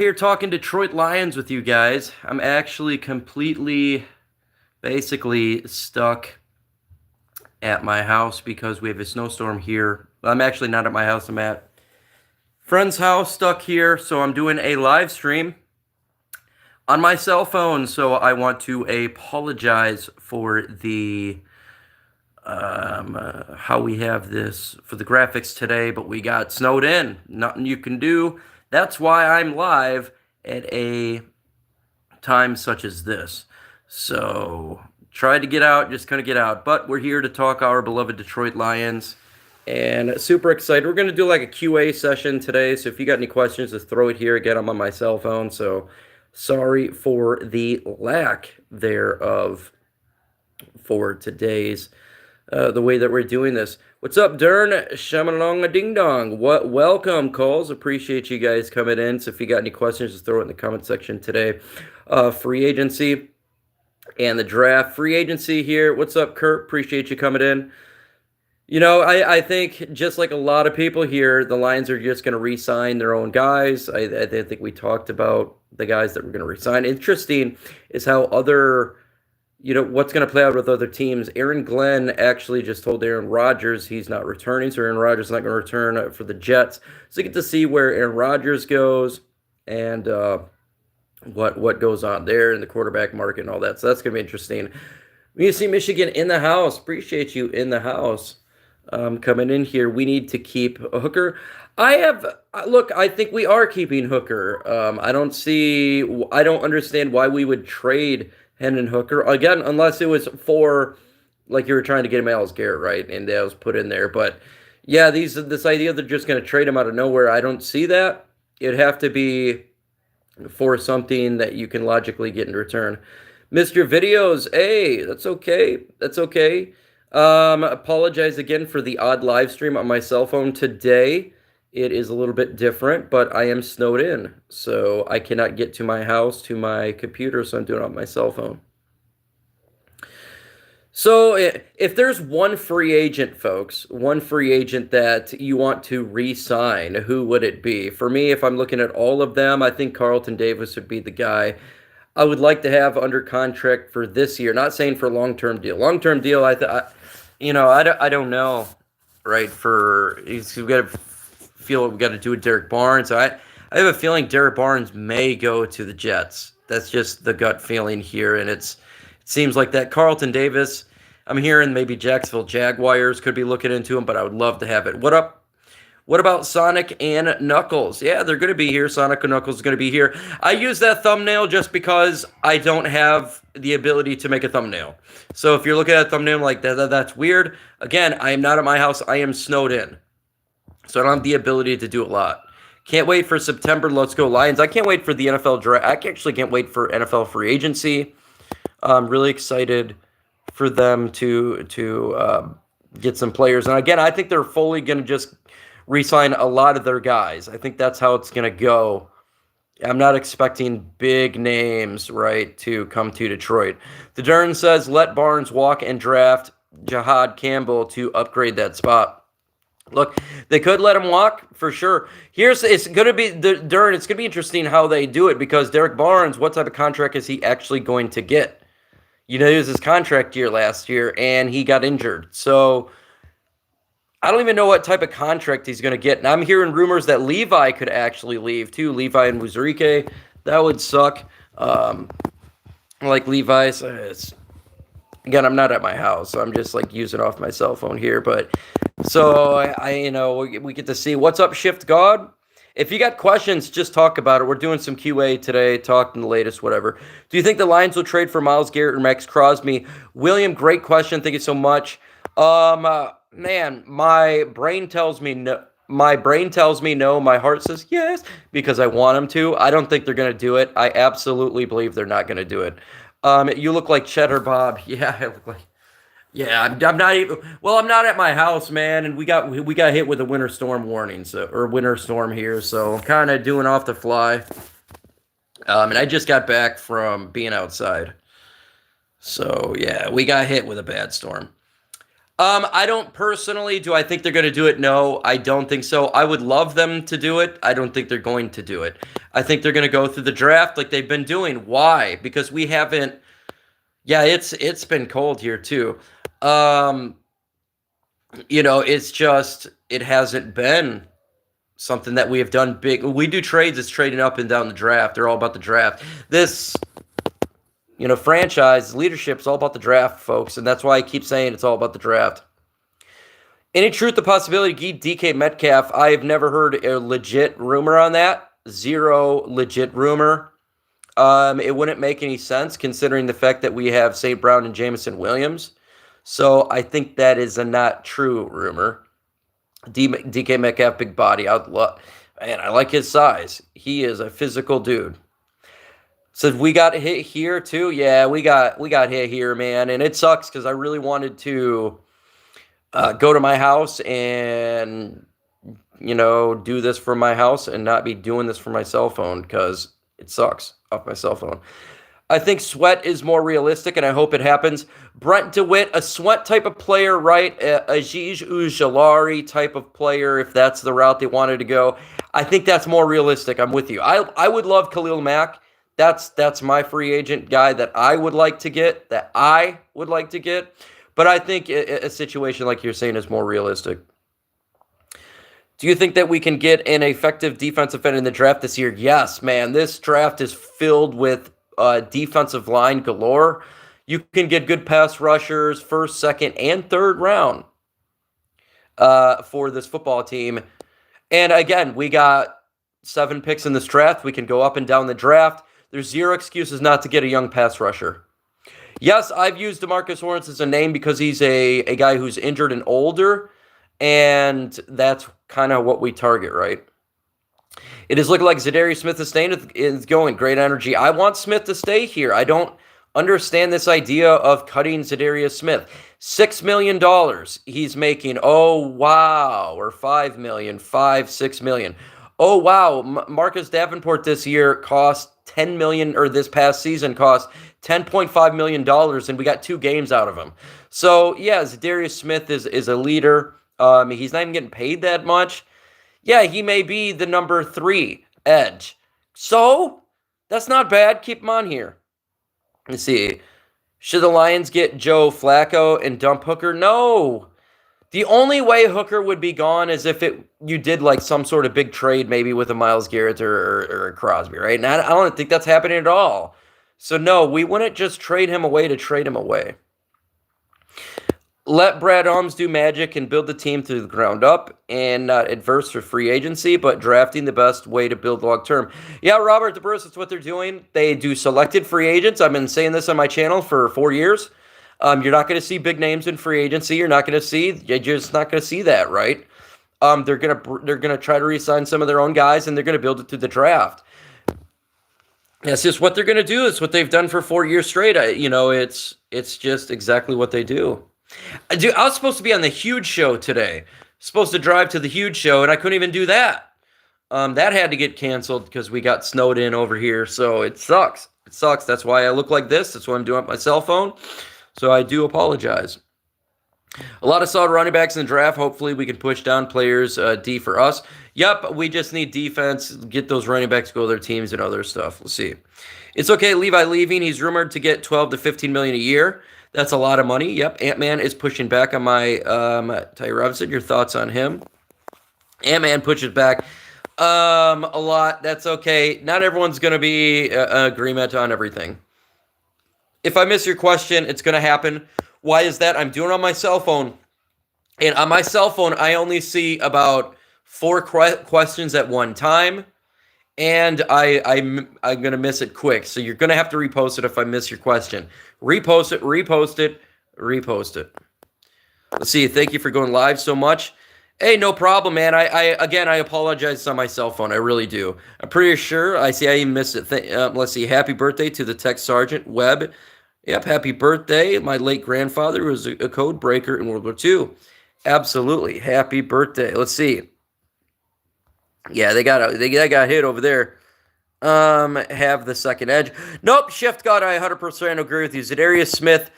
Here talking Detroit Lions with you guys. I'm actually basically stuck at my house because we have a snowstorm here. I'm actually not at my house. I'm at friend's house, stuck here. So I'm doing a live stream on my cell phone. So I want to apologize for the how we have this for the graphics today, but we got snowed in. Nothing you can do. That's why I'm live at a time such as this. So tried to get out, just couldn't get out. But we're here to talk our beloved Detroit Lions. And super excited. We're going to do like a QA session today. So if you got any questions, just throw it here. Again, I'm on my cell phone. So sorry for the lack thereof for today's the way that we're doing this. What's up, Dern? Shamalong a ding dong. Welcome, calls. Appreciate you guys coming in. So if you got any questions, just throw it in the comment section today. Free agency and the draft. Free agency here. What's up, Kurt? Appreciate you coming in. You know, I think just like a lot of people here, the Lions are just going to re-sign their own guys. I think we talked about the guys that we're going to re-sign. Interesting is how what's going to play out with other teams. Aaron Glenn actually just told Aaron Rodgers he's not returning, so Aaron Rodgers is not going to return for the Jets. So you get to see where Aaron Rodgers goes and what goes on there in the quarterback market and all that. So that's going to be interesting. You see Michigan in the house. Appreciate you in the house coming in here. We need to keep Hooker. I think we are keeping Hooker. I don't understand why we would trade Hendon Hooker again, unless it was for like you were trying to get him Myles Garrett, right? And that was put in there. But yeah, this idea they're just going to trade him out of nowhere, I don't see that. It'd have to be for something that you can logically get in return. Mr. Videos, hey, that's okay. That's okay. Apologize again for the odd live stream on my cell phone today. It is a little bit different, but I am snowed in, so I cannot get to my house, to my computer, so I'm doing it on my cell phone. So if there's one free agent, folks, one free agent that you want to re-sign, who would it be? For me, if I'm looking at all of them, I think Carlton Davis would be the guy I would like to have under contract for this year. Not saying for a long-term deal. Long-term deal, I don't know, right? We've got to feel what we got to do with Derek Barnes. I have a feeling Derek Barnes may go to the Jets. That's just the gut feeling here, and it seems like that. Carlton Davis, I'm hearing maybe Jacksonville Jaguars could be looking into him, but I would love to have it. What up? What about Sonic and Knuckles? Yeah, they're going to be here. Sonic and Knuckles is going to be here. I use that thumbnail just because I don't have the ability to make a thumbnail. So if you're looking at a thumbnail like that, that's weird. Again, I am not at my house. I am snowed in. So I don't have the ability to do a lot. Can't wait for September. Let's go Lions. I can't wait for the NFL draft. I actually can't wait for NFL free agency. I'm really excited for them to get some players. And again, I think they're fully going to just re-sign a lot of their guys. I think that's how it's going to go. I'm not expecting big names, right, to come to Detroit. The Dern says, let Barnes walk and draft Jahad Campbell to upgrade that spot. Look, they could let him walk for sure. It's going to be the Dern. It's going to be interesting how they do it because Derek Barnes, what type of contract is he actually going to get? You know, it was his contract year last year, and he got injured. So I don't even know what type of contract he's going to get. And I'm hearing rumors that Levi could actually leave too. Levi and Muzurike, that would suck. Like Levi's. Again, I'm not at my house, so I'm just like using off my cell phone here. But so we get to see what's up, Shift God. If you got questions, just talk about it. We're doing some QA today, talking the latest, whatever. Do you think the Lions will trade for Myles Garrett or Max Crosby? William, great question. Thank you so much. Man, my brain tells me no. My brain tells me no. My heart says yes because I want them to. I don't think they're going to do it. I absolutely believe they're not going to do it. You look like Cheddar Bob. Yeah, I look like. Yeah, I'm not even. Well, I'm not at my house, man, and we got hit with a winter storm warning, or winter storm here, so I'm kind of doing off the fly. And I just got back from being outside, so yeah, we got hit with a bad storm. I don't personally. Do I think they're going to do it? No, I don't think so. I would love them to do it. I don't think they're going to do it. I think they're going to go through the draft like they've been doing. Why? Because we haven't. Yeah, it's been cold here too. Um, it's just it hasn't been something that we have done big. We do trades. It's trading up and down the draft. They're all about the draft. This franchise leadership is all about the draft, folks, and that's why I keep saying it's all about the draft. Any truth the possibility of DK Metcalf? I have never heard a legit rumor on that. Zero legit rumor. It wouldn't make any sense considering the fact that we have St. Brown and Jameson Williams. So I think that is a not true rumor. DK Metcalf, big body. Man, I like his size. He is a physical dude. So we got hit here too. Yeah, we got hit here, man, and it sucks because I really wanted to go to my house and do this from my house and not be doing this from my cell phone because it sucks off my cell phone. I think Sweat is more realistic, and I hope it happens. Brent DeWitt, a Sweat type of player, right? Aziz Ujulari type of player, if that's the route they wanted to go. I think that's more realistic. I'm with you. I would love Khalil Mack. That's my free agent guy that I would like to get. But I think a situation like you're saying is more realistic. Do you think that we can get an effective defensive end in the draft this year? Yes, man. This draft is filled with defensive line galore. You can get good pass rushers first, second, and third round for this football team. And again, we got 7 picks in this draft. We can go up and down the draft. There's zero excuses not to get a young pass rusher. Yes, I've used DeMarcus Lawrence as a name because he's a guy who's injured and older, and that's kind of what we target, right? It is looking like Zadarius Smith is going. Great energy. I want Smith to stay here. I don't understand this idea of cutting Zadarius Smith. $6 million he's making. Oh, wow. Or $5 million, $6 million. Oh, wow. Marcus Davenport this year cost $10 million, or this past season cost $10.5 million, and we got 2 games out of him. So, yeah, Zadarius Smith is a leader. He's not even getting paid that much. Yeah, he may be the number 3 edge. So, that's not bad. Keep him on here. Let's see. Should the Lions get Joe Flacco and dump Hooker? No. The only way Hooker would be gone is if you did like some sort of big trade, maybe with a Myles Garrett or a Crosby, right? And I don't think that's happening at all. So, no, we wouldn't just trade him away to trade him away. Let Brad Holmes do magic and build the team through the ground up and not adverse for free agency, but drafting the best way to build long term. Yeah, Robert DeBruce, that's what they're doing. They do selected free agents. I've been saying this on my channel for 4 years. You're not going to see big names in free agency. You're just not going to see that, right? They're gonna try to re-sign some of their own guys, and they're going to build it through the draft. That's just what they're going to do. It's what they've done for 4 years straight. It's just exactly what they do. I was supposed to be on the Huge Show today. Supposed to drive to the Huge Show, and I couldn't even do that. That had to get canceled because we got snowed in over here. So it sucks. It sucks. That's why I look like this. That's why I'm doing it on my cell phone. So I do apologize. A lot of solid running backs in the draft. Hopefully we can push down players D for us. Yep, we just need defense. Get those running backs, go to their teams and other stuff. We'll see. It's okay, Levi leaving. He's rumored to get $12 to $15 million a year. That's a lot of money. Yep, Ant-Man is pushing back on my Ty Robinson. Your thoughts on him? Ant-Man pushes back a lot. That's okay. Not everyone's going to be agreement on everything. If I miss your question, it's going to happen. Why is that? I'm doing it on my cell phone. And on my cell phone, I only see about 4 questions at one time. And I'm going to miss it quick. So you're going to have to repost it if I miss your question. Repost it, repost it, repost it. Let's see. Thank you for going live so much. Hey, no problem, man. I apologize on my cell phone. I really do. I'm pretty sure. I even missed it. Let's see. Happy birthday to the Tech Sergeant Webb. Yep, happy birthday. My late grandfather was a code breaker in World War II. Absolutely. Happy birthday. Let's see. Yeah, they got hit over there. Have the second edge. Nope, Shift God, I 100% agree with you. Zadarius Smith,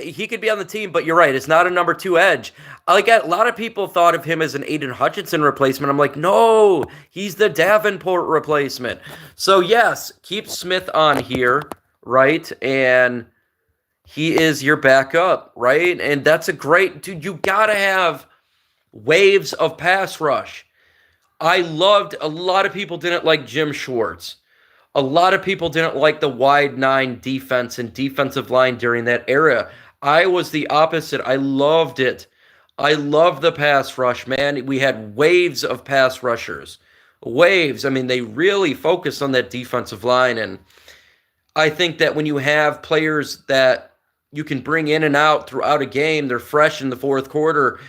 He could be on the team, but you're right. It's not a number two edge. Like a lot of people thought of him as an Aiden Hutchinson replacement. I'm like, no, he's the Davenport replacement. So yes, keep Smith on here, right? And he is your backup, right? And that's a great dude. You gotta have waves of pass rush. I loved a lot of people didn't like Jim Schwartz. A lot of people didn't like the wide nine defense and defensive line during that era. I was the opposite. I loved it. I loved the pass rush, man. We had waves of pass rushers. Waves. I mean, they really focused on that defensive line. And I think that when you have players that you can bring in and out throughout a game, they're fresh in the fourth quarter,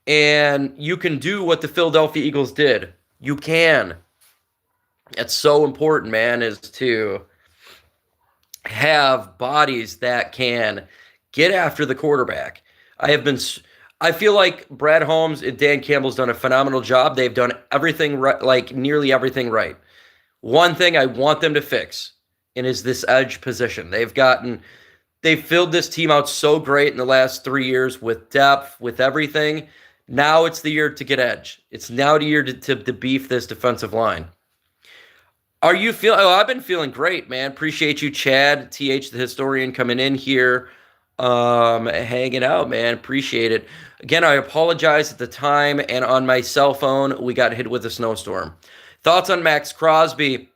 and you can do what the Philadelphia Eagles did. You can. It's so important, man, is to have bodies that can get after the quarterback. I feel like Brad Holmes and Dan Campbell's done a phenomenal job. They've done everything right, like nearly everything right. One thing I want them to fix, and is this edge position. They've filled this team out so great in the last 3 years with depth, with everything. Now it's the year to get edge. It's now the year to beef this defensive line. Are you feel? Oh, I've been feeling great, man. Appreciate you, Chad, TH, the historian, coming in here, hanging out, man. Appreciate it. Again, I apologize at the time, and on my cell phone, we got hit with a snowstorm. Thoughts on Max Crosby?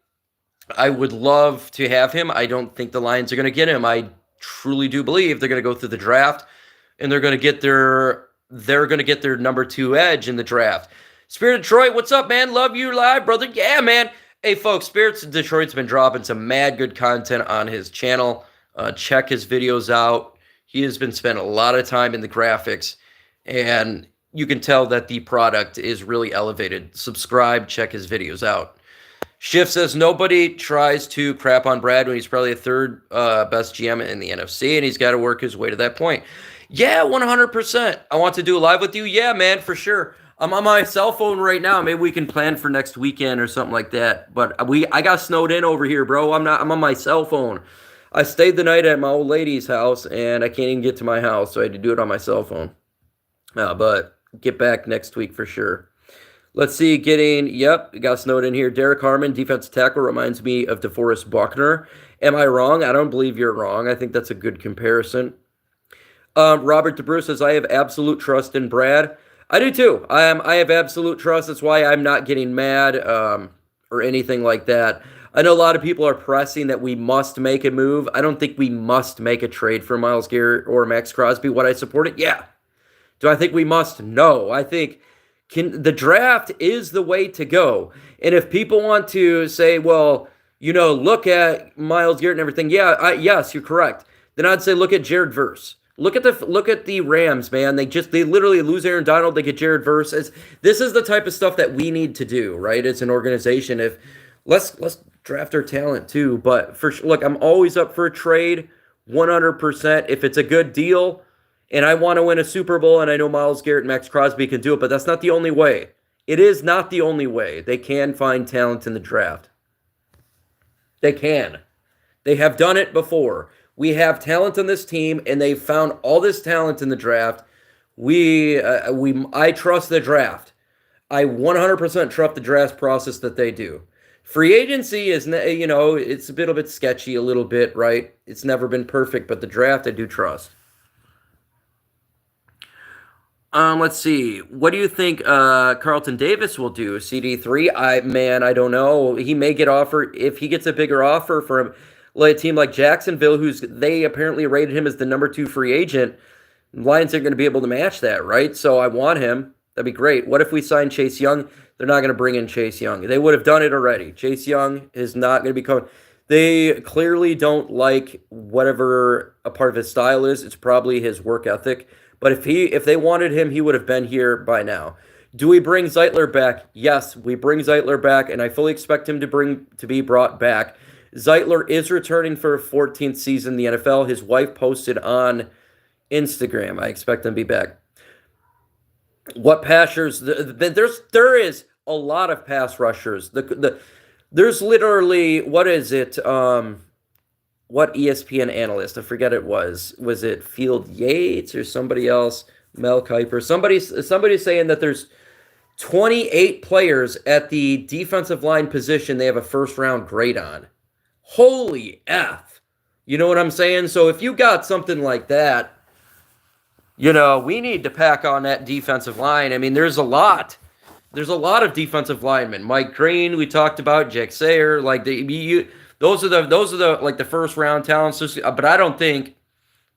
I would love to have him. I don't think the Lions are going to get him. I truly do believe they're going to go through the draft, and they're going to get their number two edge in the draft. Spirit of Detroit, what's up, man? Love you live, brother. Yeah, man. Hey, folks, Spirits of Detroit's been dropping some mad good content on his channel. Check his videos out. He has been spending a lot of time in the graphics, and you can tell that the product is really elevated. Subscribe, check his videos out. Schiff says nobody tries to crap on Brad when he's probably a third best GM in the NFC, and he's got to work his way to that point. Yeah, 100%. I want to do a live with you. Yeah, man, for sure. I'm on my cell phone right now. Maybe we can plan for next weekend or something like that. But I got snowed in over here, bro. I'm on my cell phone. I stayed the night at my old lady's house, and I can't even get to my house, so I had to do it on my cell phone. But get back next week for sure. Let's see, got snowed in here. Derek Harmon, defensive tackle, reminds me of DeForest Buckner. Am I wrong? I don't believe you're wrong. I think that's a good comparison. Robert DeBruce says, I have absolute trust in Brad. I do too. I have absolute trust. That's why I'm not getting mad or anything like that. I know a lot of people are pressing that we must make a move. I don't think we must make a trade for Myles Garrett or Max Crosby. Would I support it? Yeah. Do I think we must? No. I think the draft is the way to go. And if people want to say, well, look at Myles Garrett and everything, yes, you're correct. Then I'd say look at Jared Verse. Look at the Rams, man. They literally lose Aaron Donald. They get Jared Verse. This is the type of stuff that we need to do, right? As an organization, let's draft our talent too. But look, I'm always up for a trade, 100%. If it's a good deal, and I want to win a Super Bowl, and I know Myles Garrett and Max Crosby can do it, but that's not the only way. It is not the only way. They can find talent in the draft. They can. They have done it before. We have talent on this team, and they've found all this talent in the draft. I trust the draft. I 100% trust the draft process that they do. Free agency is, it's a bit sketchy, a little bit, right? It's never been perfect, but the draft I do trust. Let's see. What do you think Carlton Davis will do? CD3? I don't know. He may get offered if he gets a bigger offer from a team like Jacksonville, they apparently rated him as the number 2 free agent. Lions aren't going to be able to match that, right? So I want him. That'd be great. What if we sign Chase Young? They're not going to bring in Chase Young. They would have done it already. Chase Young is not going to be coming. They clearly don't like whatever a part of his style is. It's probably his work ethic. But if they wanted him, he would have been here by now. Do we bring Zeitler back? Yes, we bring Zeitler back, and I fully expect him to be brought back. Zeitler is returning for a 14th season in the NFL. His wife posted on Instagram. I expect him to be back. What passers? There is a lot of pass rushers. There's literally, what is it? what ESPN analyst? I forget it was. Was it Field Yates or somebody else? Mel Kiper. Somebody's saying that there's 28 players at the defensive line position they have a first round grade on. Holy F. You know what I'm saying? So if you got something like that, we need to pack on that defensive line. I mean, there's a lot. There's a lot of defensive linemen. Mike Green, we talked about, Jake Sayer, those are the like the first round talents. But I don't think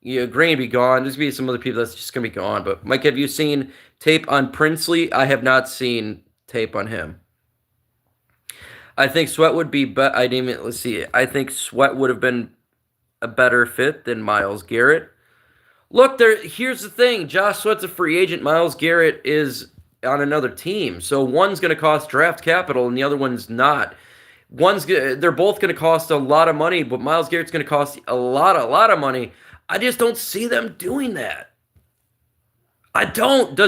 Green be gone. There's gonna be some other people that's just gonna be gone. But Mike, have you seen tape on Princely? I have not seen tape on him. I think Sweat would be. I didn't even let's see. I think Sweat would have been a better fit than Myles Garrett. Look, here's the thing. Josh Sweat's a free agent. Myles Garrett is on another team. So one's going to cost draft capital and the other one's not. They're both going to cost a lot of money, but Myles Garrett's going to cost a lot of money. I just don't see them doing that. I don't.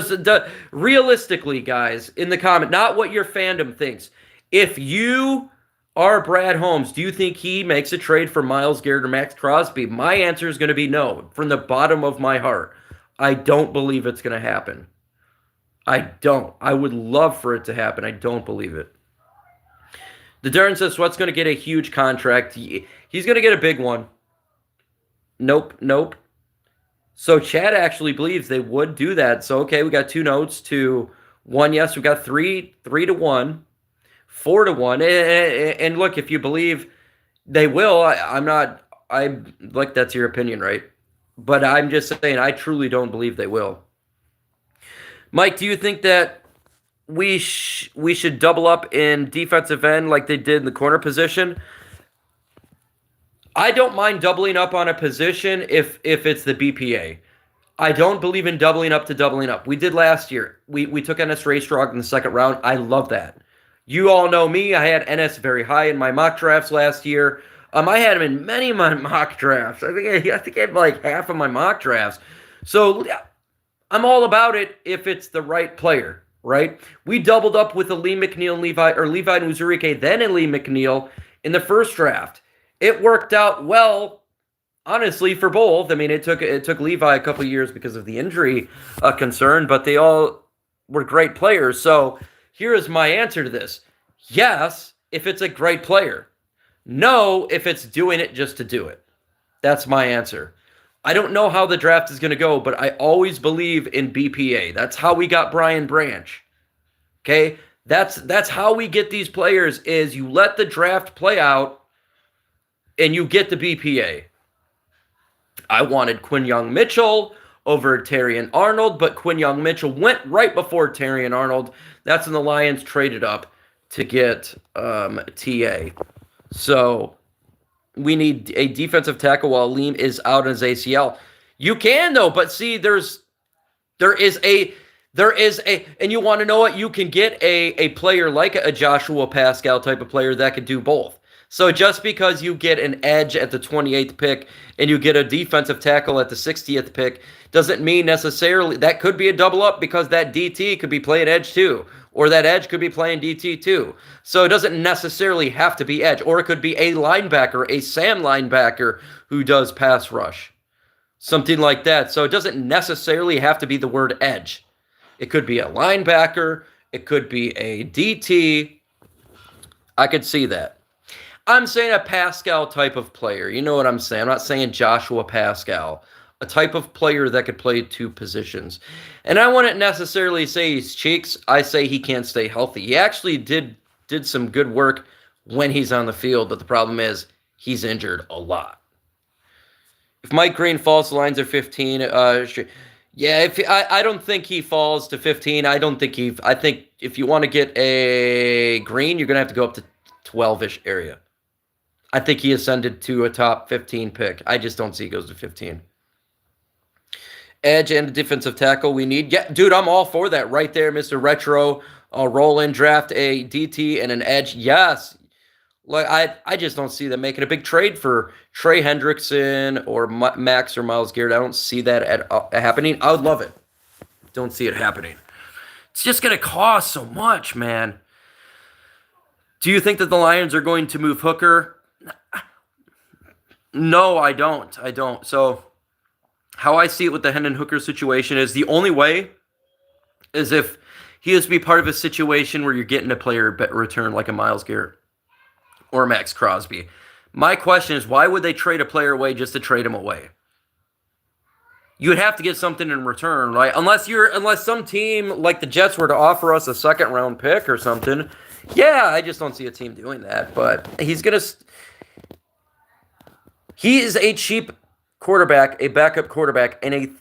Realistically, guys, in the comment, not what your fandom thinks. If you are Brad Holmes, do you think he makes a trade for Myles Garrett or Max Crosby? My answer is going to be no, from the bottom of my heart. I don't believe it's going to happen. I don't. I would love for it to happen. I don't believe it. The Darren says Sweat's going to get a huge contract. He's going to get a big one. Nope. So Chad actually believes they would do that. So, okay, we got 2 notes to 1 yes. We got 3 to 1, 4 to 1. And look, if you believe they will, I'm like, that's your opinion, right? But I'm just saying, I truly don't believe they will. Mike, do you think that we should double up in defensive end like they did in the corner position? I don't mind doubling up on a position if it's the BPA. I don't believe in doubling up. We did last year. We took NS Racestrog in the second round. I love that. You all know me. I had NS very high in my mock drafts last year. I had him in many of my mock drafts. I think I had like half of my mock drafts. So I'm all about it if it's the right player, right? We doubled up with a Lee McNeil and Levi and Uzurike, then a Lee McNeil in the first draft. It worked out well, honestly, for both. I mean, it took Levi a couple years because of the injury concern, but they all were great players. So here is my answer to this. Yes, if it's a great player. No, if it's doing it just to do it. That's my answer. I don't know how the draft is going to go, but I always believe in BPA. That's how we got Brian Branch. Okay? That's how we get these players is you let the draft play out and you get the BPA. I wanted Quinyon Mitchell over Terrion Arnold, but Quinyon Mitchell went right before Terrion Arnold. That's when the Lions traded up to get TA. So we need a defensive tackle while Liam is out on his ACL. You can though, but see, there is a, and you want to know what? You can get a player like a Joshua Pascal type of player that could do both. So just because you get an edge at the 28th pick and you get a defensive tackle at the 60th pick doesn't mean necessarily that could be a double up because that DT could be playing edge too, or that edge could be playing DT too. So it doesn't necessarily have to be edge, or it could be a linebacker, a Sam linebacker who does pass rush, something like that. So it doesn't necessarily have to be the word edge. It could be a linebacker. It could be a DT. I could see that. I'm saying a Pascal type of player. You know what I'm saying? I'm not saying Joshua Pascal. A type of player that could play 2 positions. And I wouldn't necessarily say he's cheeks. I say he can't stay healthy. He actually did some good work when he's on the field, but the problem is he's injured a lot. If Mike Green falls, the Lions are 15. Yeah, I don't think he falls to 15. I think if you want to get a Green, you're going to have to go up to 12-ish area. I think he ascended to a top 15 pick. I just don't see he goes to 15. Edge and a defensive tackle we need. Yeah, dude, I'm all for that right there, Mr. Retro. Roll in, draft a DT and an edge. Yes. Like I just don't see them making a big trade for Trey Hendrickson or Max or Myles Garrett. I don't see that happening. I would love it. Don't see it happening. It's just going to cost so much, man. Do you think that the Lions are going to move Hooker? No, I don't. I don't. So how I see it with the Hendon Hooker situation is the only way is if he has to be part of a situation where you're getting a player return like a Myles Garrett or Max Crosby. My question is, why would they trade a player away just to trade him away? You would have to get something in return, right? Unless some team like the Jets were to offer us a second round pick or something. Yeah, I just don't see a team doing that. But he is a cheap quarterback, a backup quarterback, and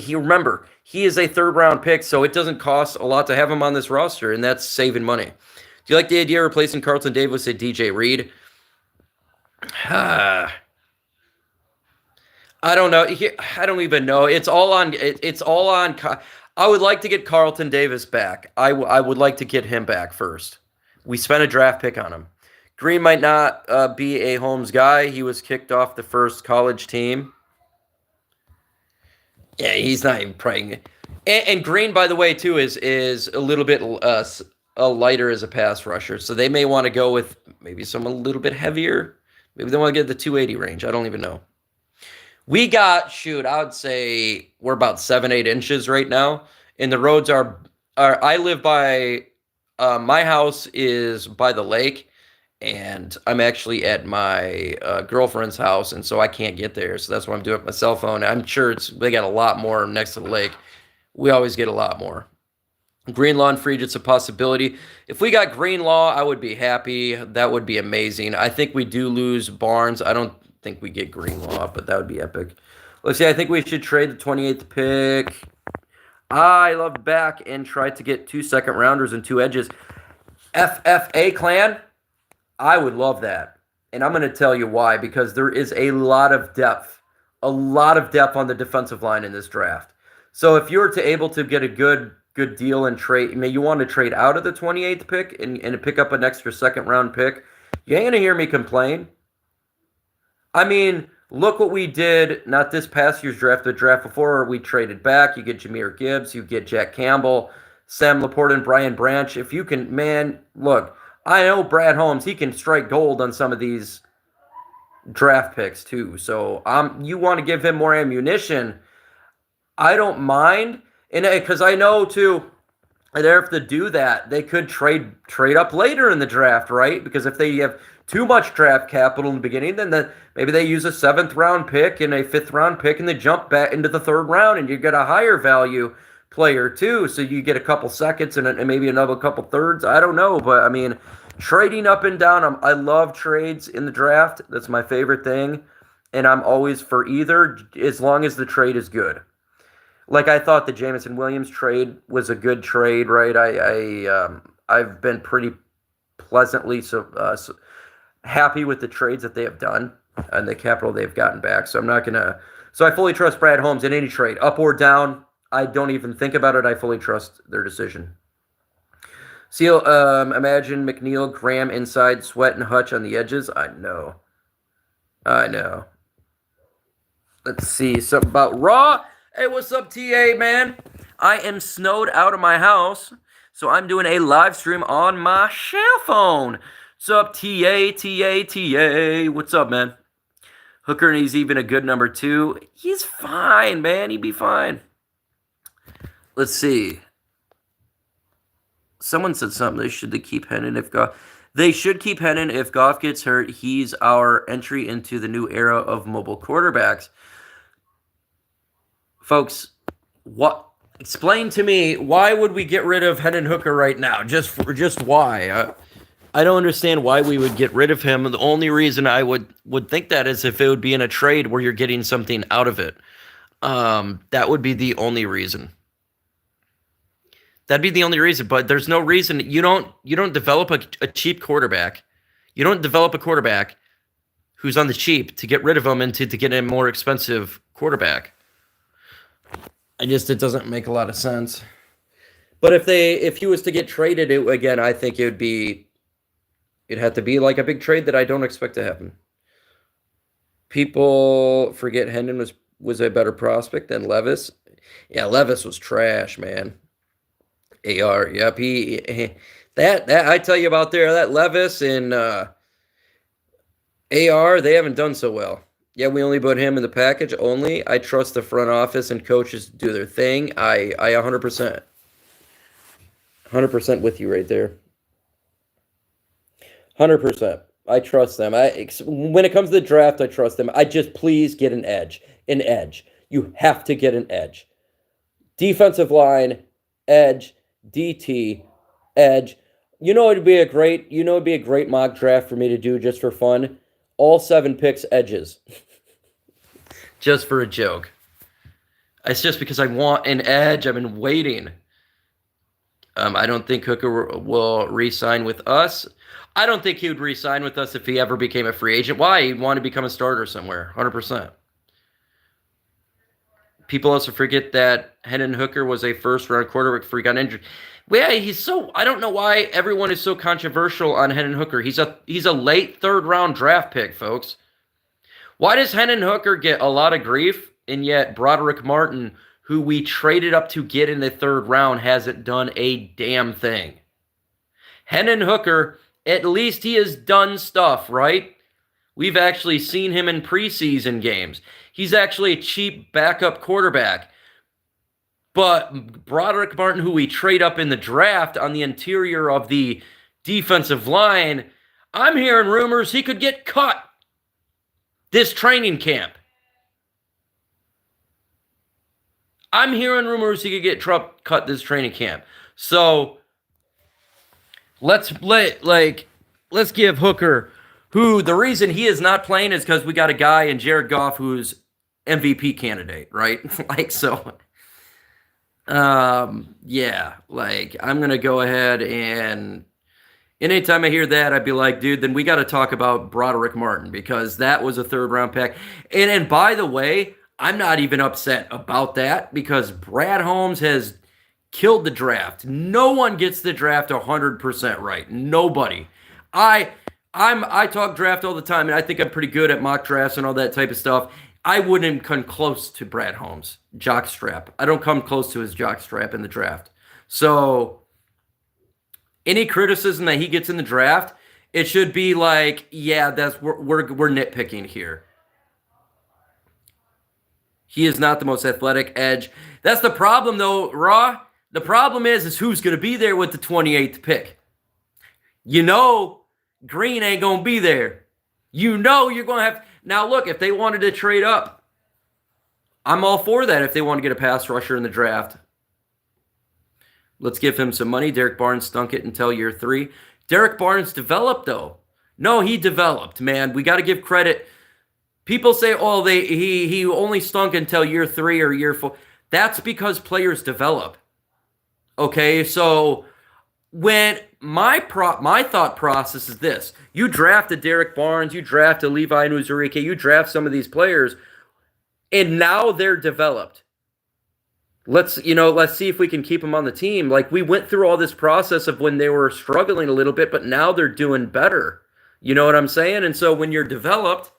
remember, he is a third round pick, so it doesn't cost a lot to have him on this roster, and that's saving money. Do you like the idea of replacing Carlton Davis with DJ Reed? I don't know. I don't even know. It's all on. It's all on. I would like to get Carlton Davis back. I would like to get him back first. We spent a draft pick on him. Green might not be a Holmes guy. He was kicked off the first college team. Yeah, he's not even praying. And Green, by the way, too, is a little bit lighter as a pass rusher. So they may want to go with maybe someone a little bit heavier. Maybe they want to get the 280 range. I don't even know. We got, I would say we're about 7-8 inches right now. And the roads are I live by, my house is by the lake. And I'm actually at my girlfriend's house. And so I can't get there. So that's what I'm doing with my cell phone. I'm sure they got a lot more next to the lake. We always get a lot more. Greenlaw and Friedrich's a possibility. If we got Greenlaw, I would be happy. That would be amazing. I think we do lose Barnes. I don't think we get Greenlaw, but that would be epic. Let's see. I think we should trade the 28th pick. I love back and try to get 2 second rounders and 2 edges. FFA clan, I would love that. And I'm going to tell you why, because there is a lot of depth on the defensive line in this draft. So if you were to able to get a good deal and trade, you want to trade out of the 28th pick and pick up an extra second round pick, you ain't going to hear me complain. I mean, look what we did, not this past year's draft, the draft before. We traded back. You get Jahmyr Gibbs, you get Jack Campbell, Sam Laporte, and Brian Branch. If you can, man, look, I know Brad Holmes, he can strike gold on some of these draft picks too. So you want to give him more ammunition, I don't mind. And because I know too, they have to do that. They could trade up later in the draft, right? Because if they have too much draft capital in the beginning, then maybe they use a 7th round pick and a 5th round pick, and they jump back into the 3rd round, and you get a higher value player too. So you get a couple seconds and maybe another couple thirds. I don't know, but I mean, trading up and down. I love trades in the draft. That's my favorite thing, and I'm always for either, as long as the trade is good. Like I thought the Jameson Williams trade was a good trade, right? I've been pretty pleasantly happy with the trades that they have done and the capital they've gotten back. So I'm not gonna. So I fully trust Brad Holmes in any trade, up or down. I don't even think about it. I fully trust their decision. Seal, imagine McNeil, Graham inside, Sweat, and Hutch on the edges. I know. Let's see. Something about Raw. Hey, what's up, TA, man? I am snowed out of my house, so I'm doing a live stream on my cell phone. What's up, TA? What's up, man? Hooker, and he's even a good number 2. He's fine, man. He'd be fine. Let's see. Someone said something. They should keep Hendon if Goff. They should keep Hendon if Goff gets hurt. He's our entry into the new era of mobile quarterbacks. Folks, explain to me, why would we get rid of Hendon Hooker right now? Just why? I don't understand why we would get rid of him. The only reason I would think that is if it would be in a trade where you're getting something out of it. That would be the only reason. That'd be the only reason, but there's no reason. You don't develop a cheap quarterback. You don't develop a quarterback who's on the cheap to get rid of him and to get a more expensive quarterback. It doesn't make a lot of sense. But if he was to get traded, again, I think it'd have to be like a big trade that I don't expect to happen. People forget Hendon was a better prospect than Levis. Yeah, Levis was trash, man. AR, yep. That I tell you about there, that Levis and AR, they haven't done so well. Yeah, we only put him in the package only. I trust the front office and coaches to do their thing. I 100% with you right there. 100%. I trust them. When it comes to the draft, I trust them. I just please get an edge. An edge. You have to get an edge. Defensive line, edge, DT, edge. It'd be a great mock draft for me to do just for fun. All 7 picks edges. Just for a joke. It's just because I want an edge. I've been waiting. I don't think Hooker will re-sign with us. I don't think he would re-sign with us if he ever became a free agent. Why? He'd want to become a starter somewhere. 100%. People also forget that Hendon Hooker was a first-round quarterback before he got injured. Well, yeah, I don't know why everyone is so controversial on Hendon Hooker. He's a late third-round draft pick, folks. Why does Hendon Hooker get a lot of grief, and yet Broderick Martin, who we traded up to get in the third round, hasn't done a damn thing? Hendon Hooker, at least he has done stuff, right? We've actually seen him in preseason games. He's actually a cheap backup quarterback. But Broderick Martin, who we trade up in the draft on the interior of the defensive line, I'm hearing rumors he could get cut this training camp. I'm hearing rumors he could get cut this training camp. So let's give Hooker, who the reason he is not playing is because we got a guy in Jared Goff who's MVP candidate, right? Yeah, I'm gonna go ahead and anytime I hear that, I'd be like, dude, then we got to talk about Broderick Martin because that was a third-round pick. And by the way, I'm not even upset about that because Brad Holmes has killed the draft. No one gets the draft 100% right. Nobody. I talk draft all the time, and I think I'm pretty good at mock drafts and all that type of stuff. I wouldn't come close to Brad Holmes' jockstrap. I don't come close to his jockstrap in the draft. So any criticism that he gets in the draft, it should be like, yeah, we're nitpicking here. He is not the most athletic edge. That's the problem, though, Raw. The problem is who's going to be there with the 28th pick. Green ain't going to be there. You're going to have... Now, look, if they wanted to trade up, I'm all for that if they want to get a pass rusher in the draft. Let's give him some money. Derek Barnes stunk it until year 3. Derek Barnes developed, though. No, he developed, man. We got to give credit. People say, oh, he only stunk until year 3 or year 4. That's because players develop. Okay, so when my thought process is this. You draft a Derek Barnes, you draft a Levi Nuzurike, you draft some of these players, and now they're developed. Let's see if we can keep them on the team. Like, we went through all this process of when they were struggling a little bit, but now they're doing better. You know what I'm saying? And so when you're developed,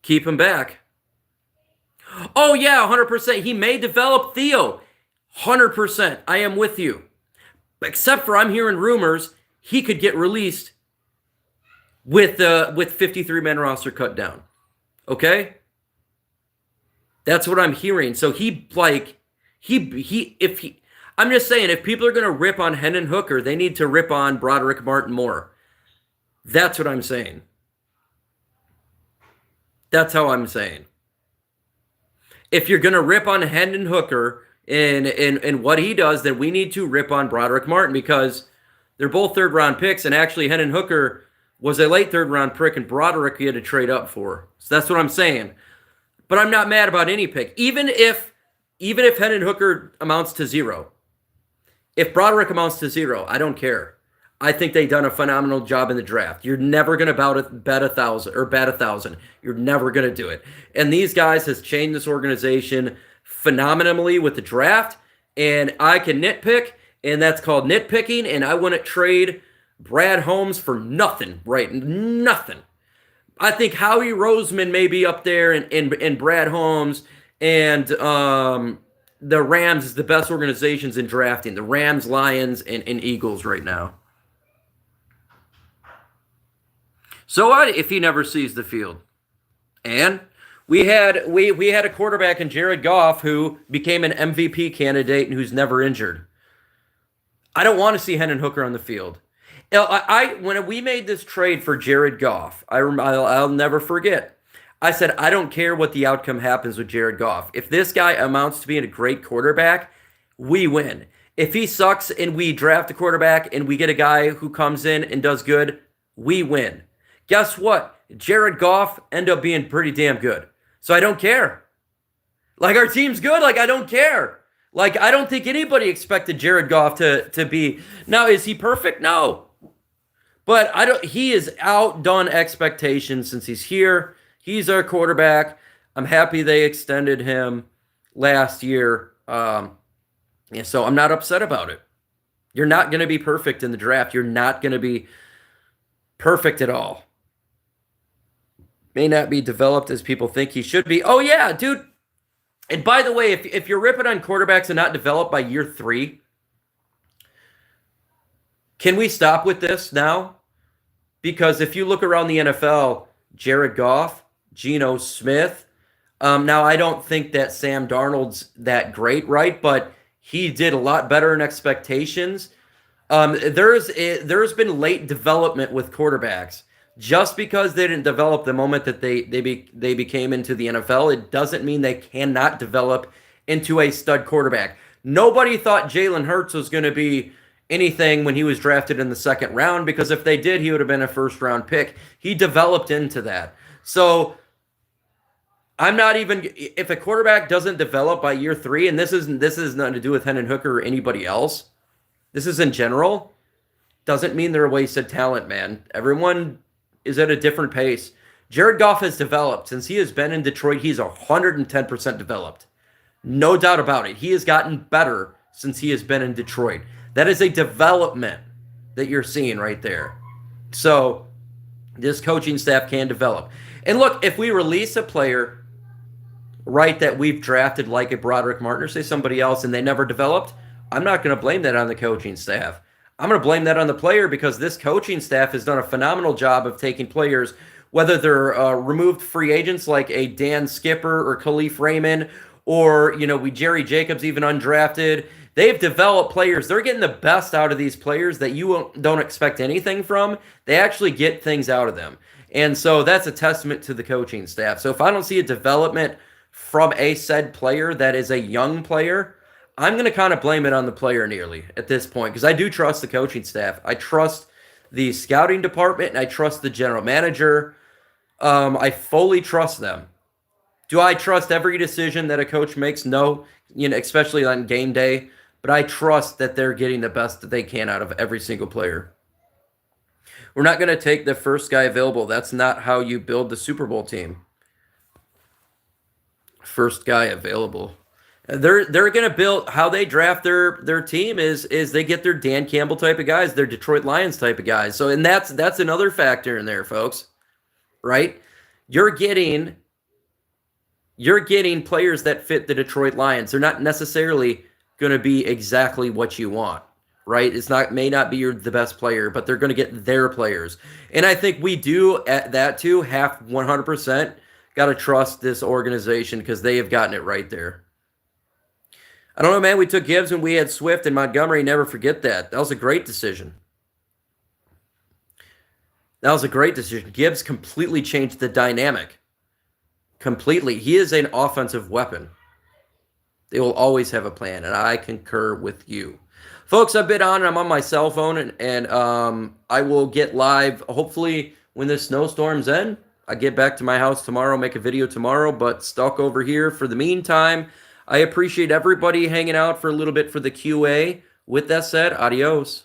keep him back. Oh, yeah, 100%. He may develop Theo. 100%. I am with you. Except for I'm hearing rumors he could get released with 53-man roster cut down. Okay? That's what I'm hearing. So I'm just saying, if people are going to rip on Hendon Hooker, they need to rip on Broderick Martin more. That's what I'm saying. That's how I'm saying. If you're going to rip on Hendon Hooker and what he does, then we need to rip on Broderick Martin because they're both third-round picks, and actually Hendon Hooker was a late third-round pick, and Broderick he had to trade up for. So that's what I'm saying. But I'm not mad about any pick. Even if Hendon Hooker amounts to 0, if Broderick amounts to 0, I don't care. I think they've done a phenomenal job in the draft. You're never going to bat 1,000. You're never going to do it. And these guys has changed this organization phenomenally with the draft. And I can nitpick, and that's called nitpicking. And I wouldn't trade Brad Holmes for nothing, right? Nothing. I think Howie Roseman may be up there, and Brad Holmes and the Rams is the best organizations in drafting. The Rams, Lions, and Eagles right now. So what if he never sees the field? And we had a quarterback in Jared Goff who became an MVP candidate and who's never injured. I don't want to see Hendon Hooker on the field. When we made this trade for Jared Goff, I'll never forget. I said I don't care what the outcome happens with Jared Goff. If this guy amounts to being a great quarterback, we win. If he sucks and we draft a quarterback and we get a guy who comes in and does good, we win. Guess what? Jared Goff ended up being pretty damn good. So I don't care. Like, our team's good. Like, I don't care. Like, I don't think anybody expected Jared Goff to be. Now, is he perfect? No. But he has outdone expectations since he's here. He's our quarterback. I'm happy they extended him last year. So I'm not upset about it. You're not going to be perfect in the draft. You're not going to be perfect at all. May not be developed as people think he should be. Oh, yeah, dude. And by the way, if you're ripping on quarterbacks and not developed by year 3, can we stop with this now? Because if you look around the NFL, Jared Goff, Geno Smith, now I don't think that Sam Darnold's that great, right? But he did a lot better in expectations. There's been late development with quarterbacks. Just because they didn't develop the moment that they became into the NFL, it doesn't mean they cannot develop into a stud quarterback. Nobody thought Jalen Hurts was going to be anything when he was drafted in the 2nd round, because if they did, he would have been a 1st-round pick. He developed into that. So I'm not even, if a quarterback doesn't develop by year 3, and this is nothing to do with Hendon Hooker or anybody else, this is in general, doesn't mean they're a wasted talent, man. Everyone is at a different pace. Jared Goff has developed. Since he has been in Detroit, he's 110% developed. No doubt about it. He has gotten better since he has been in Detroit. That is a development that you're seeing right there. So this coaching staff can develop. And look, if we release a player, right, that we've drafted like a Broderick Martin or say somebody else and they never developed, I'm not going to blame that on the coaching staff. I'm going to blame that on the player, because this coaching staff has done a phenomenal job of taking players, whether they're removed free agents like a Dan Skipper or Khalif Raymond, or, Jerry Jacobs, even undrafted. They've developed players. They're getting the best out of these players that you don't expect anything from. They actually get things out of them. And so that's a testament to the coaching staff. So if I don't see a development from a said player that is a young player, I'm going to kind of blame it on the player nearly at this point, because I do trust the coaching staff. I trust the scouting department, and I trust the general manager. I fully trust them. Do I trust every decision that a coach makes? No, especially on game day. But I trust that they're getting the best that they can out of every single player. We're not going to take the first guy available. That's not how you build the Super Bowl team. First guy available. They're going to build, how they draft their team is they get their Dan Campbell type of guys, their Detroit Lions type of guys. So, and that's another factor in there, folks. Right? You're getting players that fit the Detroit Lions. They're not necessarily going to be exactly what you want, right? May not be the best player, but they're going to get their players. And I think we do at that too have 100% got to trust this organization, because they have gotten it right there. I don't know, man. We took Gibbs when we had Swift and Montgomery. Never forget that. That was a great decision. Gibbs completely changed the dynamic. Completely. He is an offensive weapon. They will always have a plan, and I concur with you. Folks, I've been on. I'm on my cell phone, and I will get live, hopefully, when this snowstorm's end. I get back to my house tomorrow, make a video tomorrow, but stuck over here for the meantime. I appreciate everybody hanging out for a little bit for the QA. With that said, adios.